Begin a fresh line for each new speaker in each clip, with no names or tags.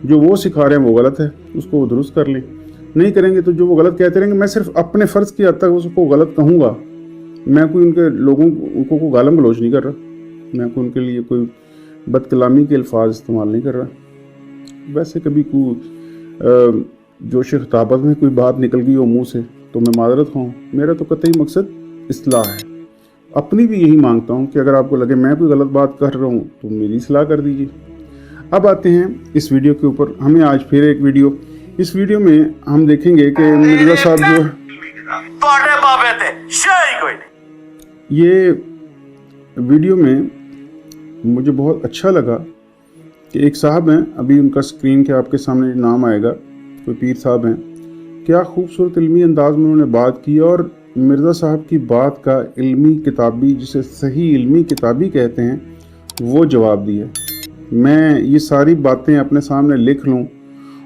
جو وہ सिखा रहे हैं वो गलत है, उसको वो दुरुस्त कर लें। नहीं करेंगे तो जो वो गलत कहते रहेंगे, मैं सिर्फ अपने फ़र्ज़ की हद तक उसको गलत कहूँगा। मैं कोई उनके लोगों उनको को गालम गलोच नहीं कर रहा, मैं कोई उनके लिए कोई बदकलामी के अल्फाज इस्तेमाल नहीं कर रहा। वैसे कभी कोई जोश खिताबत में कोई बात निकल गई हो मुँह से तो मैं माजरत खाऊँ। मेरा तो कतई मकसद इस्लाह है। अपनी भी यही मांगता हूँ कि अगर आपको लगे मैं कोई गलत बात कर रहा हूँ तो मेरी इस्लाह कर दीजिए। अब आते हैं इस वीडियो के ऊपर। हमें आज फिर एक वीडियो, इस वीडियो में हम देखेंगे कि मिर्ज़ा साहब जो ये वीडियो में मुझे बहुत अच्छा लगा कि एक साहब हैं, अभी उनका स्क्रीन के आपके सामने नाम आएगा, कोई पीर साहब हैं। क्या खूबसूरत इल्मी अंदाज में उन्होंने बात की और मिर्ज़ा साहब की बात का इल्मी किताबी, जिसे सही इल्मी किताबी कहते हैं, वो जवाब दिया। मैं ये सारी बातें अपने सामने लिख लूँ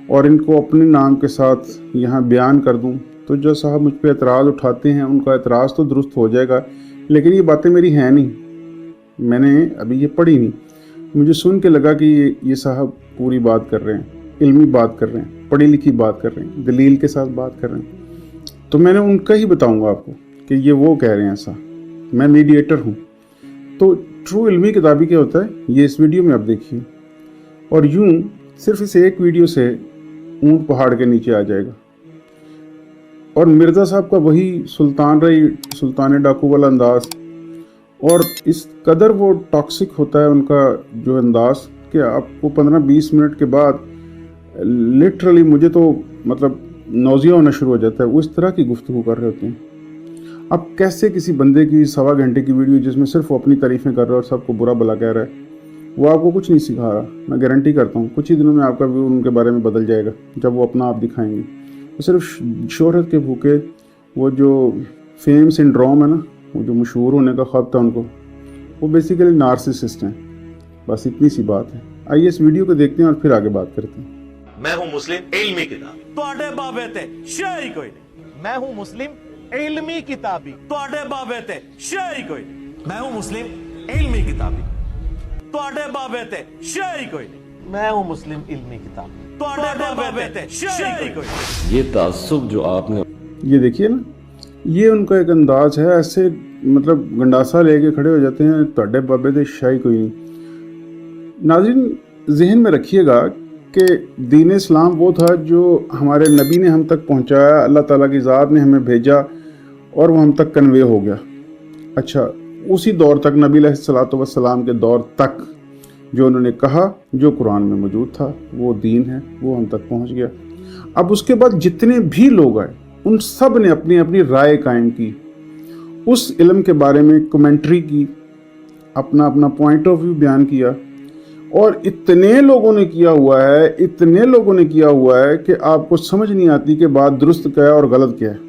और इनको अपने नाम के साथ यहाँ बयान कर दूँ तो जो साहब मुझ पे एतराज़ उठाते हैं उनका एतराज़ तो दुरुस्त हो जाएगा, लेकिन ये बातें मेरी हैं नहीं, मैंने अभी ये पढ़ी नहीं। मुझे सुन के लगा कि ये साहब पूरी बात कर रहे हैं, इल्मी बात कर रहे हैं, पढ़ी लिखी बात कर रहे हैं, दलील के साथ बात कर रहे हैं, तो मैंने उनका ही बताऊँगा आपको कि ये वो कह रहे हैं ऐसा। मैं मीडिएटर हूँ। तो ट्रू इल्मी किताबी क्या होता है ये इस वीडियो में आप देखिए, और यूं सिर्फ इस एक वीडियो से ऊंट पहाड़ के नीचे आ जाएगा। और मिर्ज़ा साहब का वही सुल्तान डाकू वाला अंदाज, और इस कदर वो टॉक्सिक होता है उनका जो अंदाज कि आपको 15-20 मिनट के बाद लिटरली मुझे तो मतलब नौजिया होना शुरू हो जाता है। वो इस तरह की गुफ्तगू कर रहे होते हैं। अब कैसे किसी बंदे की 1.25 घंटे की वीडियो जिसमें सिर्फ वो अपनी तारीफ़ें कर रहा है और सबको बुरा भला कह रहा है, वो आपको कुछ नहीं सिखा रहा। मैं गारंटी करता हूँ कुछ ही दिनों में आपका व्यू उनके बारे में बदल जाएगा जब वो अपना आप दिखाएंगे। वो सिर्फ शोहरत के भूखे, वो जो फेम सिंड्रोम है ना, वो जो मशहूर होने का ख्वाब था उनको, वो बेसिकली नार्सिसिस्ट हैं। बस इतनी सी बात है। आइए इस वीडियो को देखते हैं और फिर आगे बात करते हैं।
मैं हूं मुस्लिम इल्मी किताब
ਤੁਹਾਡੇ ਬਾਬੇ ਤੇ ਸ਼ੈ ਹੀ ਕੋਈ ਨਹੀਂ। मैं हूं मुस्लिम इल्मी किताबी। ਤੁਹਾਡੇ ਬਾਬੇ ਤੇ ਸ਼ੈ ਹੀ ਕੋਈ ਨਹੀਂ।
मैं हूं मुस्लिम इल्मी किताबी
ਤੁਹਾਡੇ ਬਾਬੇ ਤੇ ਸ਼ੈ ਹੀ ਕੋਈ ਨਹੀਂ।
मैं हूं मुस्लिम इल्मी किताबी
ਤੁਹਾਡੇ ਬਾਬੇ ਤੇ ਸ਼ੈ ही कोई नहीं।
ये तासुब जो आपने,
ये देखिए ना, ये उनका एक अंदाज है, ऐसे मतलब गंडासा लेके खड़े हो जाते हैं, तोड़े बाबे दे शाही कोई नहीं। नाज़रीन जहन में रखिएगा कि दीन इस्लाम वो था जो हमारे नबी ने हम तक पहुंचाया, अल्लाह ताला की ज़ात ने हमें भेजा और वो हम तक कन्वे हो गया। अच्छा, उसी दौर तक, नबी अलैहिस्सलातु वस्सलाम के दौर तक जो उन्होंने कहा, जो कुरान में मौजूद था, वो दीन है, वो हम तक पहुंच गया। अब उसके बाद जितने भी लोग आए उन सब ने अपनी अपनी राय कायम की, उस इल्म के बारे में कमेंट्री की, अपना अपना पॉइंट ऑफ व्यू बयान किया। और इतने लोगों ने किया हुआ है, इतने लोगों ने किया हुआ है कि आपको समझ नहीं आती कि बात दुरुस्त क्या है और गलत क्या है।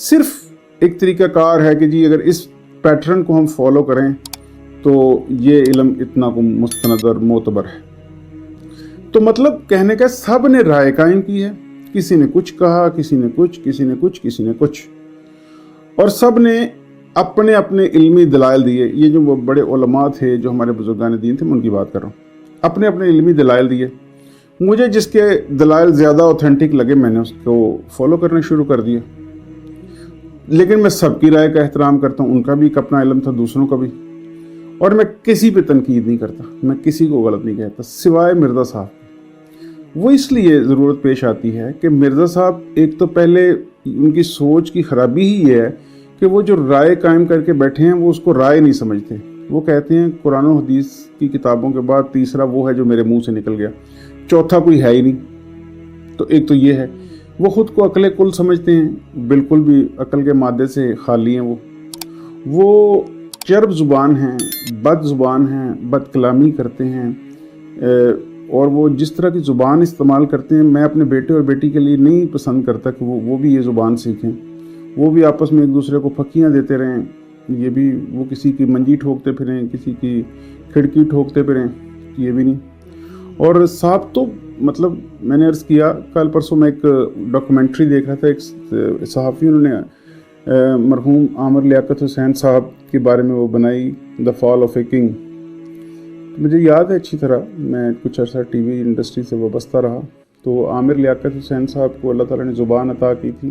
सिर्फ एक तरीक़ाकार है कि जी अगर इस पैटर्न को हम फॉलो करें तो ये इल्म इतना को मुस्तनद और मोतबर है। तो मतलब कहने का सब ने राय कायम की है, किसी ने कुछ कहा, किसी ने कुछ, किसी ने कुछ, किसी ने कुछ, और सब ने अपने अपने इल्मी दलाइल दिए। ये जो बड़े उलमा थे, जो हमारे बुजुर्गान दीन थे, मैं उनकी बात कर रहा हूँ, अपने अपने इल्मी दलाइल दिए। मुझे जिसके दलाइल ज़्यादा ऑथेंटिक लगे मैंने उसको फॉलो करने शुरू कर दिया। लेकिन मैं सबकी राय का एहतराम करता हूँ, उनका भी एक अपना इल्म था, दूसरों का भी, और मैं किसी पे तनकीद नहीं करता, मैं किसी को गलत नहीं कहता सिवाय मिर्ज़ा साहब। वो इसलिए ज़रूरत पेश आती है कि मिर्ज़ा साहब, एक तो पहले उनकी सोच की ख़राबी ही है कि वो जो राय कायम करके बैठे हैं वो उसको राय नहीं समझते। वो कहते हैं कुरान और हदीस की किताबों के बाद तीसरा वो है जो मेरे मुंह से निकल गया, चौथा कोई है ही नहीं। तो एक तो ये है, वो ख़ुद को अक्ल कुल समझते हैं, बिल्कुल भी अक्ल के मादे से खाली हैं। वो चर्ब ज़ुबान हैं, बद ज़ुबान हैं, बद कलामी करते हैं, और वो जिस तरह की ज़ुबान इस्तेमाल करते हैं, मैं अपने बेटे और बेटी के लिए नहीं पसंद करता कि वो भी ये ज़ुबान सीखें, वो भी आपस में एक दूसरे को फक्कियाँ देते रहें, ये भी वो किसी की मंजी ठोकते फिरें, किसी की खिड़की ठोकते फिरें, ये भी नहीं। और साहब तो मतलब मैंने अर्ज़ किया, कल परसों मैं एक डॉक्यूमेंट्री देख रहा था, एक सहाफ़ी उन्होंने मरहूम आमिर लियाकत हुसैन साहब के बारे में वो बनाई, the fall of a king. مجھے یاد ہے اچھی طرح، میں کچھ عرصہ ٹی وی انڈسٹری سے وابستہ رہا، تو عامر لیاقت حسین صاحب کو اللہ تعالیٰ نے زبان عطا کی تھی،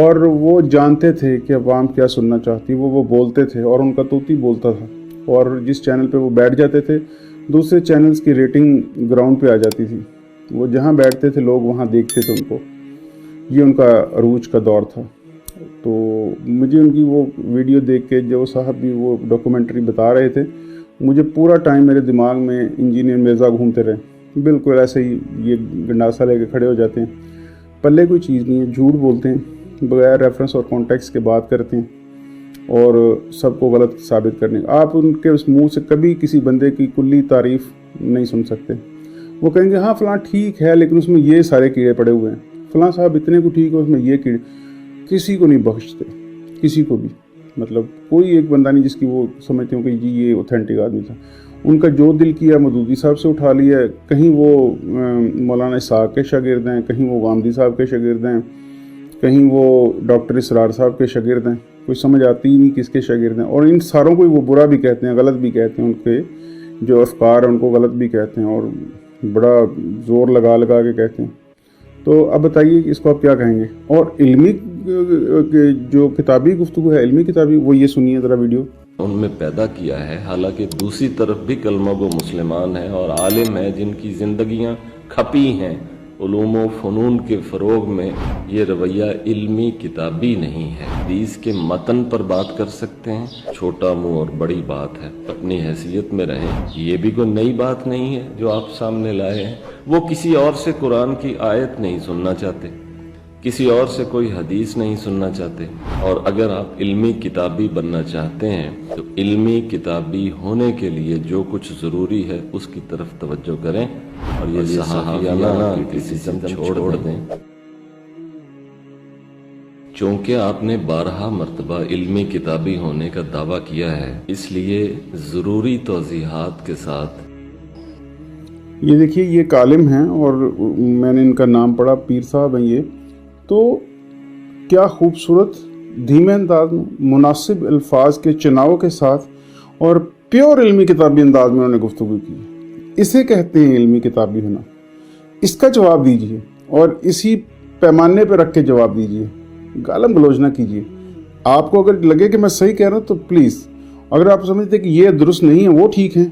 اور وہ جانتے تھے کہ عوام کیا سننا چاہتی، وہ بولتے تھے، اور ان کا طوطی بولتا تھا، اور جس چینل پہ وہ بیٹھ جاتے تھے دوسرے چینلز کی ریٹنگ گراؤنڈ پہ آ جاتی تھی، وہ جہاں بیٹھتے تھے لوگ وہاں دیکھتے تھے ان کو، یہ ان کا عروج کا دور تھا۔ تو مجھے ان کی وہ ویڈیو دیکھ کے، جو صاحب بھی وہ ڈاکومنٹری بتا رہے تھے، مجھے پورا ٹائم میرے دماغ میں انجینئر مرزا گھومتے رہے، بالکل ایسے ہی یہ گنڈاسا لے کے کھڑے ہو جاتے ہیں، پلے کوئی چیز نہیں ہے، جھوٹ بولتے ہیں، بغیر ریفرنس اور کانٹیکس کے بات کرتے ہیں، اور سب کو غلط ثابت کرنے۔ آپ ان کے اس منہ سے کبھی کسی بندے کی کلی تعریف نہیں سن سکتے۔ وہ کہیں گے ہاں فلاں ٹھیک ہے لیکن اس میں یہ سارے کیڑے پڑے ہوئے ہیں، فلاں صاحب اتنے کو ٹھیک ہے اس میں یہ کیڑے، کسی کو نہیں بخشتے، کسی کو بھی، مطلب کوئی ایک بندہ نہیں جس کی وہ سمجھتے ہوں کہ جی یہ اوتھینٹک آدمی تھا۔ ان کا جو دل کیا مودودی صاحب سے اٹھا لیا ہے، کہیں وہ مولانا اسحاق کے شاگرد ہیں، کہیں وہ غامدی صاحب کے شاگرد ہیں، کہیں وہ ڈاکٹر اسرار صاحب کے شاگرد ہیں، کوئی سمجھ آتی ہی نہیں کس کے شاگرد ہیں، اور ان ساروں کو وہ برا بھی کہتے ہیں، غلط بھی کہتے ہیں، ان کے جو افکار ہیں ان کو غلط بھی کہتے ہیں، اور بڑا زور لگا لگا کے کہتے ہیں۔ تو اب بتائیے کہ اس کو آپ کیا کہیں گے؟ اور علمی جو کتابی گفتگو ہے، علمی کتابی، وہ یہ سنیے ذرا ویڈیو۔
ان میں پیدا کیا ہے، حالانکہ دوسری طرف بھی کلمہ گو مسلمان ہیں اور عالم ہیں جن کی زندگیاں کھپی ہیں علوم و فنون کے فروغ میں۔ یہ رویہ علمی کتابی نہیں ہے۔ حدیث کے متن پر بات کر سکتے ہیں، چھوٹا منہ اور بڑی بات ہے، اپنی حیثیت میں رہیں۔ یہ بھی کوئی نئی بات نہیں ہے جو آپ سامنے لائے ہیں۔ وہ کسی اور سے قرآن کی آیت نہیں سننا چاہتے، کسی اور سے کوئی حدیث نہیں سننا چاہتے، اور اگر آپ علمی کتابی بننا چاہتے ہیں تو علمی کتابی ہونے کے لیے جو کچھ ضروری ہے اس کی طرف توجہ کریں، اور یہ صحافیانہ کرٹیسزم چھوڑ دیں۔ چونکہ آپ نے 12 مرتبہ علمی کتابی ہونے کا دعویٰ کیا ہے، اس لیے ضروری توضیحات کے ساتھ۔
یہ دیکھیے، یہ ایک عالم ہیں اور میں نے ان کا نام پڑھا، پیر صاحب ہیں یہ، تو کیا خوبصورت دھیمے انداز میں، مناسب الفاظ کے چناؤ کے ساتھ اور پیور علمی کتابی انداز میں انہوں نے گفتگو کی ہے۔ اسے کہتے ہیں علمی کتابی ہونا۔ اس کا جواب دیجیے اور اسی پیمانے پہ رکھ کے جواب دیجیے، گالم گلوچ نہ کیجیے۔ آپ کو اگر لگے کہ میں صحیح کہہ رہا ہوں تو پلیز، اگر آپ سمجھتے کہ یہ درست نہیں ہے، وہ ٹھیک ہیں،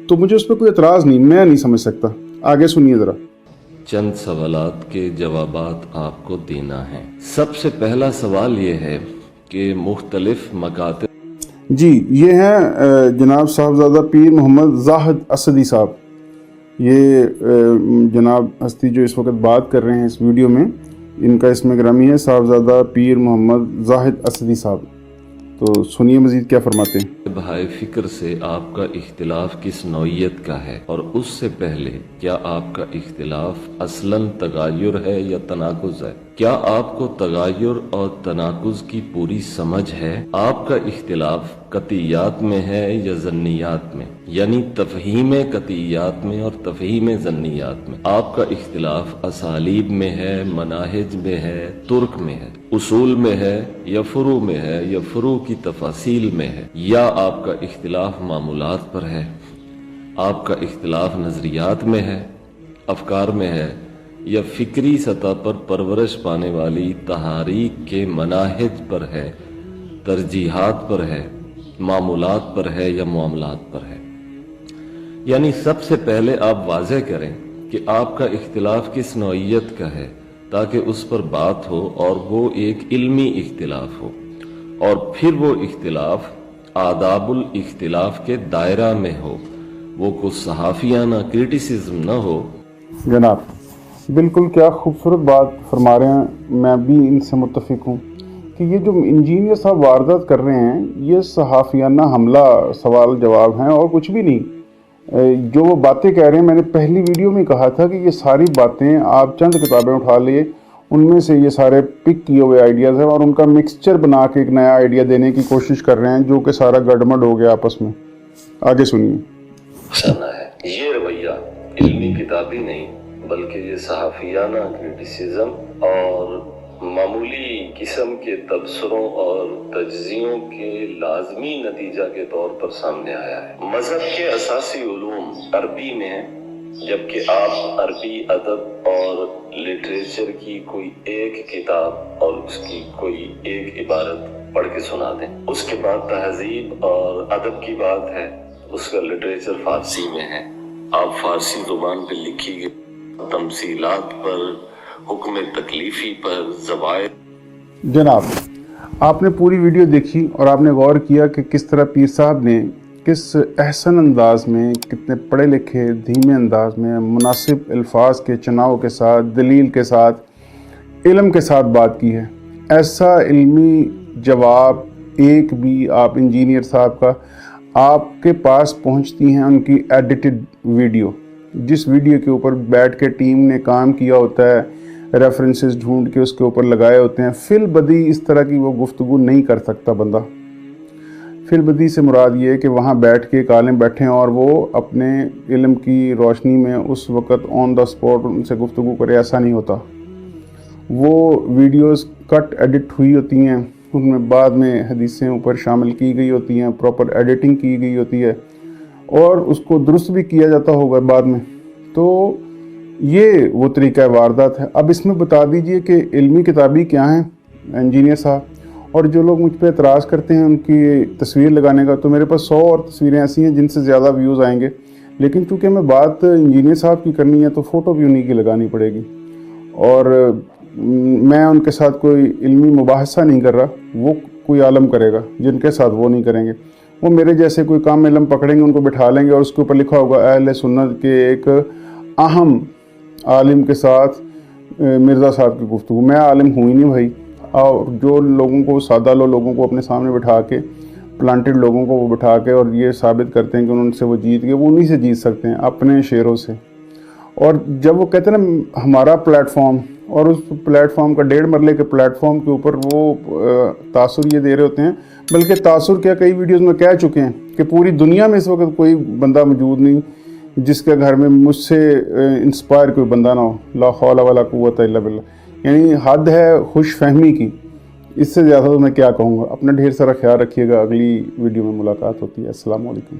تو مجھے اس پہ کوئی اعتراض نہیں، میں نہیں سمجھ سکتا۔ آگے سنیے ذرا۔
چند سوالات کے جوابات آپ کو دینا ہے۔ سب سے پہلا سوال یہ ہے کہ مختلف مکاتب۔
جی، یہ ہیں جناب صاحبزادہ پیر محمد زاہد اسدی صاحب۔ یہ جناب ہستی جو اس وقت بات کر رہے ہیں اس ویڈیو میں، ان کا اسم گرامی ہے صاحبزادہ پیر محمد زاہد اسدی صاحب۔ تو سنیے مزید کیا فرماتے ہیں۔
بھائی فکر سے آپ کا اختلاف کس نوعیت کا ہے، اور اس سے پہلے کیا آپ کا اختلاف اصلاً تغیر ہے یا تناقض ہے؟ کیا آپ کو تغیر اور تناقض کی پوری سمجھ ہے؟ آپ کا اختلاف قطعیات میں ہے یا ظنیات میں، یعنی تفہیم قطعیات میں اور تفہیم ظنیات میں؟ آپ کا اختلاف اسالیب میں ہے، مناہج میں ہے، ترک میں ہے، اصول میں ہے یا فروع میں ہے یا فروع کی تفاصیل میں ہے، یا آپ کا اختلاف معمولات پر ہے؟ آپ کا اختلاف نظریات میں ہے، افکار میں ہے، یا فکری سطح پر پرورش پانے والی تحاریک کے مناہج پر ہے، ترجیحات پر ہے، معمولات پر ہے یا معاملات پر ہے؟ یعنی سب سے پہلے آپ واضح کریں کہ آپ کا اختلاف کس نوعیت کا ہے، تاکہ اس پر بات ہو اور وہ ایک علمی اختلاف ہو، اور پھر وہ اختلاف آداب الاختلاف کے دائرہ میں ہو، وہ کچھ صحافیانہ کرٹیسزم نہ ہو۔
جناب بالکل کیا خوبصورت بات فرما رہے ہیں، میں بھی ان سے متفق ہوں کہ یہ جو انجینئر صاحب واردات کر رہے ہیں یہ صحافیانہ حملہ سوال جواب ہیں اور کچھ بھی نہیں۔ جو وہ باتیں کہہ رہے ہیں، میں نے پہلی ویڈیو میں کہا تھا کہ یہ ساری باتیں آپ چند کتابیں اٹھا لیے، ان میں سے یہ سارے پک کیے ہوئے آئیڈیاز ہیں اور ان کا مکسچر بنا کے ایک نیا آئیڈیا دینے کی کوشش کر رہے ہیں جو کہ سارا گڑمڑ ہو گیا آپس میں۔ آگے سنیے۔
یہ رویہ علمی کتابی نہیں بلکہ یہ صحافیانہ کرٹیسزم اور मामूली किस्म के तबसरों और तज्जियों के लाजमी नतीजा के तौर पर सामने आया है। मजहब के असासी उलूम अरबी में है, जबकि आप अरबी अदब और लिटरेचर की कोई एक किताब और उसकी कोई एक इबारत पढ़ के सुना दें। उसके बाद तहजीब और अदब की बात है, उसका लिटरेचर फारसी में है। आप फारसी जुबान पर लिखी गई तमसीलात पर, हुक्म तकलीफी पर, ज़वाइद।
जनाब, आपने पूरी वीडियो देखी और आपने गौर किया कि किस तरह पीर साहब ने किस एहसन अंदाज में, कितने पढ़े लिखे धीमे अंदाज में, मुनासिब अल्फाज के चुनाव के साथ, दलील के साथ, इल्म के साथ बात की है। ऐसा इल्मी जवाब एक भी आप इंजीनियर साहब का आपके पास पहुंचती हैं उनकी एडिटेड वीडियो, जिस वीडियो के ऊपर बैठ के टीम ने काम किया होता है, रेफरेंसेस ढूंढ के उसके ऊपर लगाए होते हैं। फिल बदी इस तरह की वो गुफ्तगू नहीं कर सकता बंदा। फिल बदी से मुराद ये है कि वहाँ बैठ के एक आलिम बैठे और वो अपने इल्म की रोशनी में उस वक़्त ऑन द स्पॉट उनसे गुफ्तगू करे, ऐसा नहीं होता। वो वीडियोस कट एडिट हुई होती हैं, उनमें बाद में हदीसें ऊपर शामिल की गई होती हैं, प्रॉपर एडिटिंग की गई होती है और उसको दुरुस्त भी किया जाता होगा बाद में। तो ये वो तरीका वारदात है। अब इसमें बता दीजिए कि इल्मी किताबी क्या हैं इंजीनियर साहब। और जो लोग मुझ पे एतराज़ करते हैं उनकी तस्वीर लगाने का, तो मेरे पास 100 और तस्वीरें ऐसी हैं जिनसे ज़्यादा व्यूज़ आएंगे, लेकिन चूँकि मैं बात इंजीनियर साहब की करनी है तो फ़ोटो भी उन्हीं की लगानी पड़ेगी। और मैं उनके साथ कोई इल्मी मुबाहसा नहीं कर रहा, वो कोई आलम करेगा, जिनके साथ वो नहीं करेंगे। वो मेरे जैसे कोई काम इल्म पकड़ेंगे, उनको बिठा लेंगे और उसके ऊपर लिखा होगा अहले सुन्नत के एक अहम आलिम के साथ मिर्ज़ा साहब की गुफ्तगू। मैं आलिम हूँ ही नहीं भाई। और जो लोगों को, सादा लोगों को अपने सामने बिठा के, प्लांटेड लोगों को वो बिठा के और ये साबित करते हैं कि उनसे वो जीत गए, वो उन्हीं से जीत सकते हैं, अपने शेरों से। और जब वो कहते हैं ना हमारा प्लेटफॉर्म, और उस प्लेटफॉर्म का 1.5 मरले के प्लेटफॉर्म के ऊपर वो तासुर ये दे रहे होते हैं, बल्कि तासुर क्या कई वीडियोस में कह चुके हैं कि पूरी दुनिया में इस वक्त कोई बंदा मौजूद नहीं जिसके घर में मुझसे इंस्पायर कोई बंदा ना हो। ला हौला वला कुव्वता इल्ला बिल्लाह। यानी हद है खुश फहमी की, इससे ज़्यादा तो मैं क्या कहूँगा। अपना ढेर सारा ख्याल रखिएगा। अगली वीडियो में मुलाकात होती है। अस्सलाम वालेकुम।